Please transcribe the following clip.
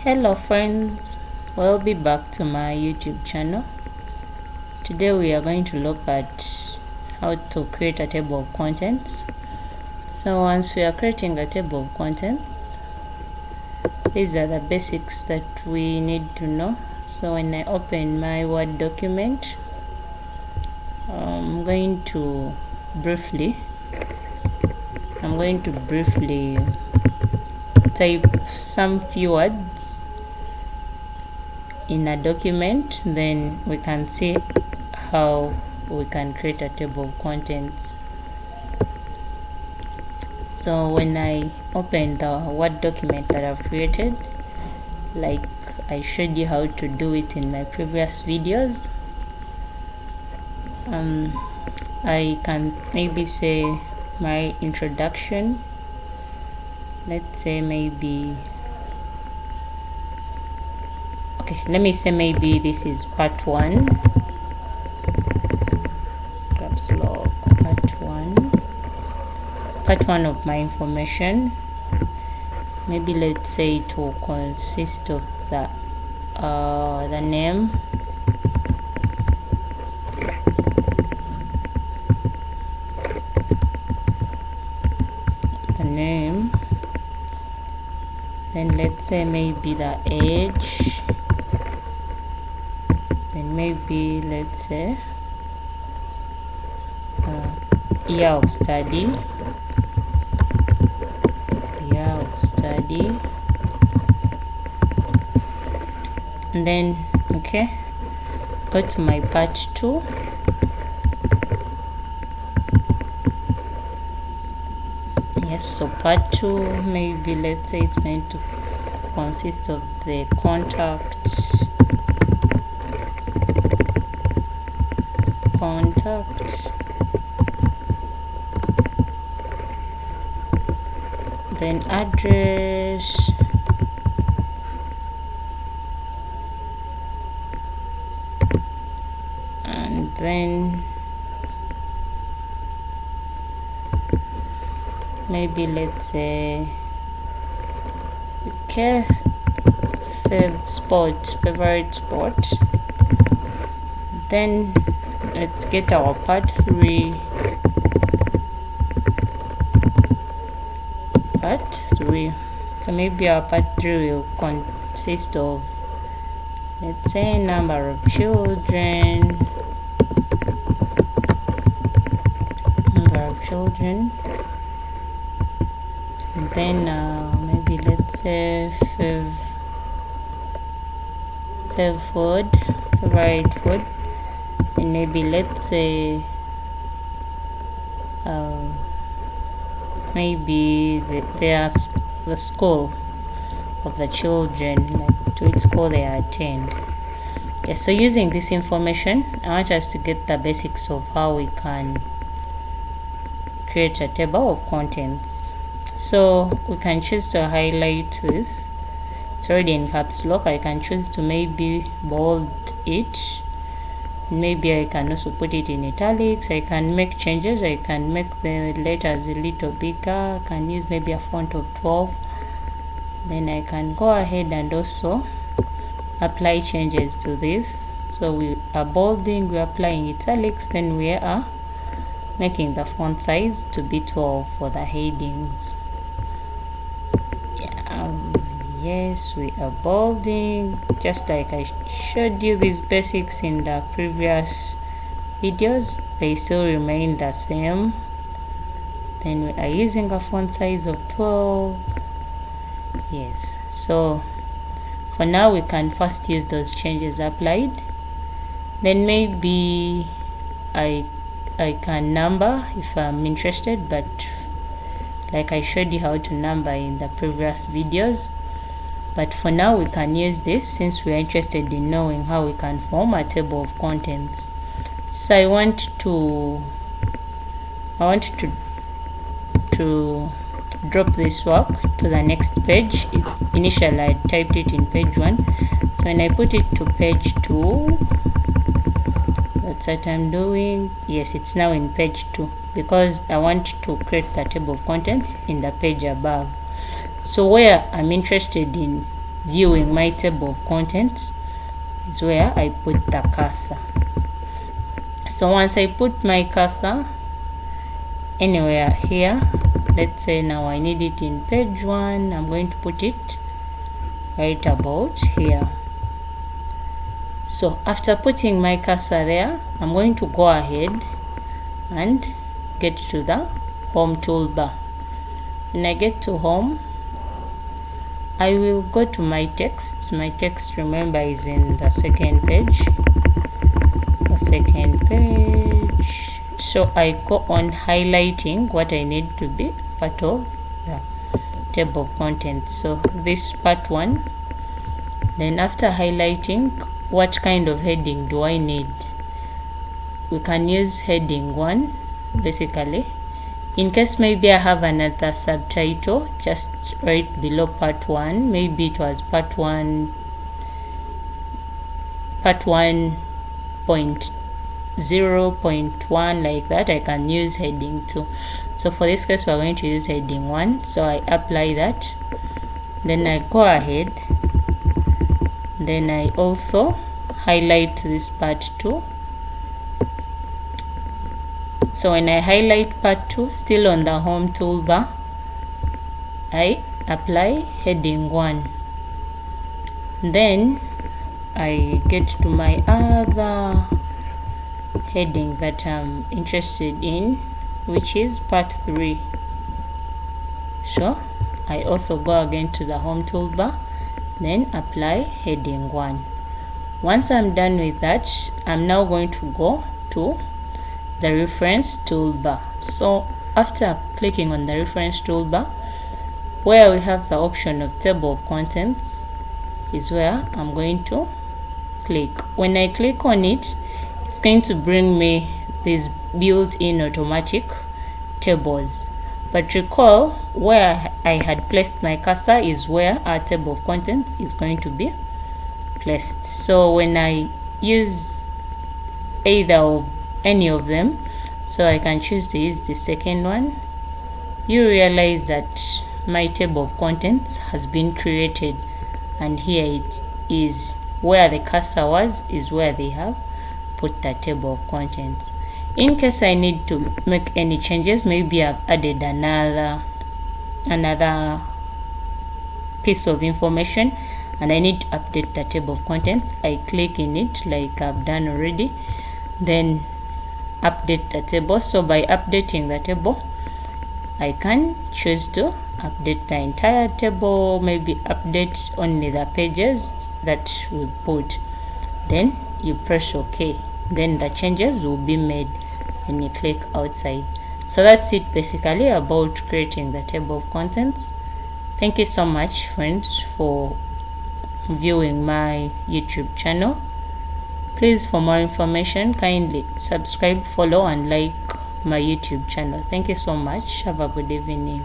Hello friends, welcome back to my YouTube channel. Today we are going to look at how to create a table of contents. So once we are creating a table of contents, these are the basics that we need to know. So when I open my Word document, I'm going to briefly type some few words in a document, then we can see how we can create a table of contents. So when I open the Word document that I've created, like I showed you how to do it in my previous videos, I can maybe say my introduction. Let's say maybe, okay, let me say maybe this is part 1. Caps lock, part 1 of my information. Maybe let's say it will consist of the name, then let's say maybe the age, then maybe let's say year of study, and then okay, go to my part 2. Yes, so part 2, maybe let's say it's going to consist of the contact, then address, and then maybe let's say okay, favorite sport. Then let's get our part 3. So maybe our part 3 will consist of, let's say, number of children, and then maybe let's say favorite food, and maybe let's say maybe the school of the children, like to which school they attend. Okay, so using this information, I want us to get the basics of how we can create a table of contents. So we can choose to highlight this. It's already in caps lock. I can choose to maybe bold it. Maybe I can also put it in italics. I can make changes. I can make the letters a little bigger. I can use maybe a font of 12. Then I can go ahead and also apply changes to this. So we are bolding, we're applying italics, then we are making the font size to be 12 for the headings. Yes, we are bolding, just like I showed you these basics in the previous videos. They still remain the same. Then we are using a font size of 12. Yes, so for now we can first use those changes applied. Then maybe I can number if I'm interested, but like I showed you how to number in the previous videos. But for now we can use this since we are interested in knowing how we can form a table of contents. So I want to drop this work to the next page. Initially I typed it in page 1. So when I put it to page 2, that's what I'm doing. Yes, it's now in page 2 because I want to create the table of contents in the page above. So where I'm interested in viewing my table of contents is where I put the cursor. So once I put my cursor anywhere here, let's say now I need it in page 1, I'm going to put it right about here. So after putting my cursor there, I'm going to go ahead and get to the home toolbar. When I get to home, I will go to my text. My text, remember, is in the second page. So I go on highlighting what I need to be part of the table of contents. So this part 1. Then after highlighting, what kind of heading do I need? We can use heading 1 basically. In case maybe I have another subtitle just right below part 1, maybe it was part 1.0.1 like that, I can use heading 2. So for this case, we're going to use heading 1. So I apply that, then I go ahead, then I also highlight this part 2. So when I highlight part 2, still on the home toolbar, I apply heading 1. Then I get to my other heading that I'm interested in, which is part 3. So I also go again to the home toolbar, then apply heading 1. Once I'm done with that, I'm now going to go to the reference toolbar. So after clicking on the reference toolbar, where we have the option of table of contents is where I'm going to click. When I click on it, it's going to bring me these built-in automatic tables. But recall, where I had placed my cursor is where our table of contents is going to be placed. So when I use either of any of them, so I can choose to use the second one, you realize that my table of contents has been created, and here it is. Where the cursor was is where they have put the table of contents. In case I need to make any changes, maybe I've added another piece of information and I need to update the table of contents, I click in it like I've done already, then update the table. So by updating the table, I can choose to update the entire table, maybe update only the pages that we put. Then you press OK, then the changes will be made when you click outside. So that's it basically about creating the table of contents. Thank you so much, friends, for viewing my YouTube channel. Please, for more information, kindly subscribe, follow and like my YouTube channel. Thank you so much. Have a good evening.